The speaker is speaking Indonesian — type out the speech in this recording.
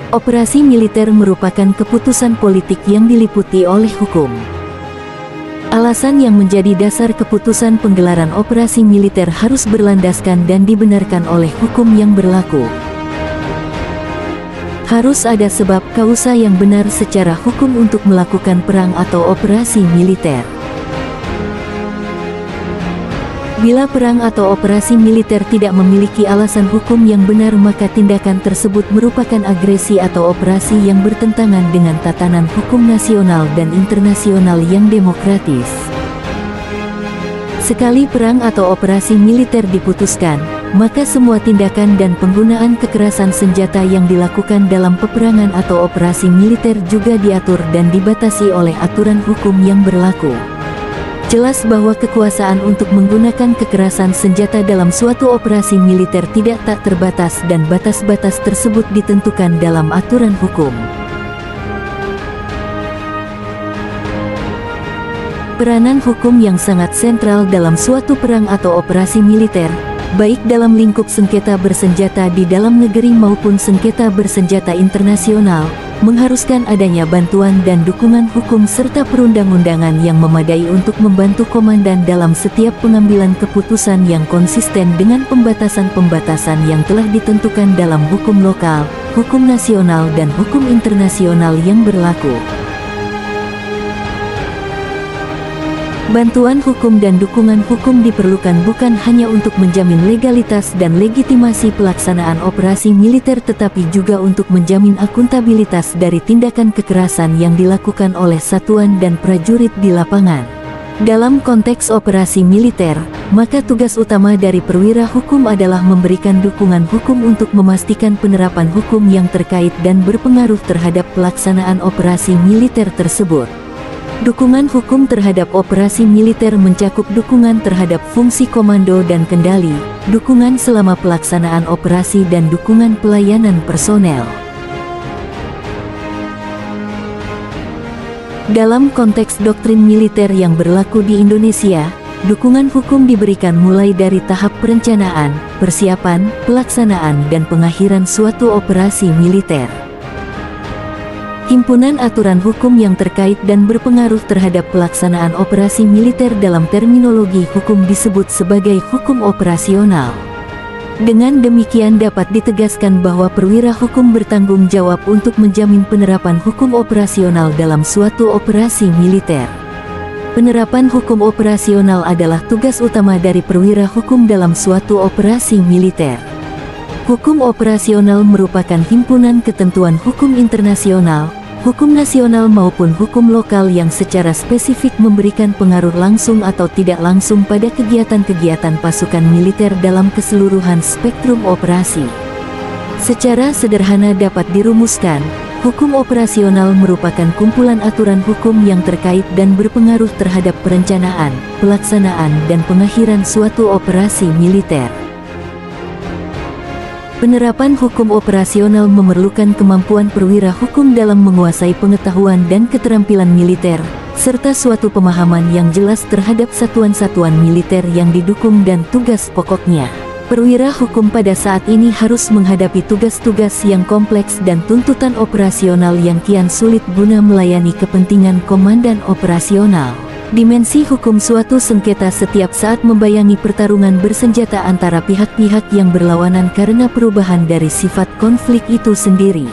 Operasi militer merupakan keputusan politik yang diliputi oleh hukum. Alasan yang menjadi dasar keputusan penggelaran operasi militer harus berlandaskan dan dibenarkan oleh hukum yang berlaku. Harus ada sebab kausa yang benar secara hukum untuk melakukan perang atau operasi militer. Bila perang atau operasi militer tidak memiliki alasan hukum yang benar, maka tindakan tersebut merupakan agresi atau operasi yang bertentangan dengan tatanan hukum nasional dan internasional yang demokratis. Sekali perang atau operasi militer diputuskan, maka semua tindakan dan penggunaan kekerasan senjata yang dilakukan dalam peperangan atau operasi militer juga diatur dan dibatasi oleh aturan hukum yang berlaku. Jelas bahwa kekuasaan untuk menggunakan kekerasan senjata dalam suatu operasi militer tidak tak terbatas dan batas-batas tersebut ditentukan dalam aturan hukum. Peranan hukum yang sangat sentral dalam suatu perang atau operasi militer, baik dalam lingkup sengketa bersenjata di dalam negeri maupun sengketa bersenjata internasional, mengharuskan adanya bantuan dan dukungan hukum serta perundang-undangan yang memadai untuk membantu komandan dalam setiap pengambilan keputusan yang konsisten dengan pembatasan-pembatasan yang telah ditentukan dalam hukum lokal, hukum nasional dan hukum internasional yang berlaku. Bantuan hukum dan dukungan hukum diperlukan bukan hanya untuk menjamin legalitas dan legitimasi pelaksanaan operasi militer, tetapi juga untuk menjamin akuntabilitas dari tindakan kekerasan yang dilakukan oleh satuan dan prajurit di lapangan. Dalam konteks operasi militer, maka tugas utama dari perwira hukum adalah memberikan dukungan hukum untuk memastikan penerapan hukum yang terkait dan berpengaruh terhadap pelaksanaan operasi militer tersebut. Dukungan hukum terhadap operasi militer mencakup dukungan terhadap fungsi komando dan kendali, dukungan selama pelaksanaan operasi dan dukungan pelayanan personel. Dalam konteks doktrin militer yang berlaku di Indonesia, dukungan hukum diberikan mulai dari tahap perencanaan, persiapan, pelaksanaan dan pengakhiran suatu operasi militer. Himpunan aturan hukum yang terkait dan berpengaruh terhadap pelaksanaan operasi militer dalam terminologi hukum disebut sebagai hukum operasional. Dengan demikian dapat ditegaskan bahwa perwira hukum bertanggung jawab untuk menjamin penerapan hukum operasional dalam suatu operasi militer. Penerapan hukum operasional adalah tugas utama dari perwira hukum dalam suatu operasi militer. Hukum operasional merupakan himpunan ketentuan hukum internasional, hukum nasional maupun hukum lokal yang secara spesifik memberikan pengaruh langsung atau tidak langsung pada kegiatan-kegiatan pasukan militer dalam keseluruhan spektrum operasi. Secara sederhana dapat dirumuskan, hukum operasional merupakan kumpulan aturan hukum yang terkait dan berpengaruh terhadap perencanaan, pelaksanaan dan pengakhiran suatu operasi militer. Penerapan hukum operasional memerlukan kemampuan perwira hukum dalam menguasai pengetahuan dan keterampilan militer, serta suatu pemahaman yang jelas terhadap satuan-satuan militer yang didukung dan tugas pokoknya. Perwira hukum pada saat ini harus menghadapi tugas-tugas yang kompleks dan tuntutan operasional yang kian sulit guna melayani kepentingan komandan operasional. Dimensi hukum suatu sengketa setiap saat membayangi pertarungan bersenjata antara pihak-pihak yang berlawanan karena perubahan dari sifat konflik itu sendiri.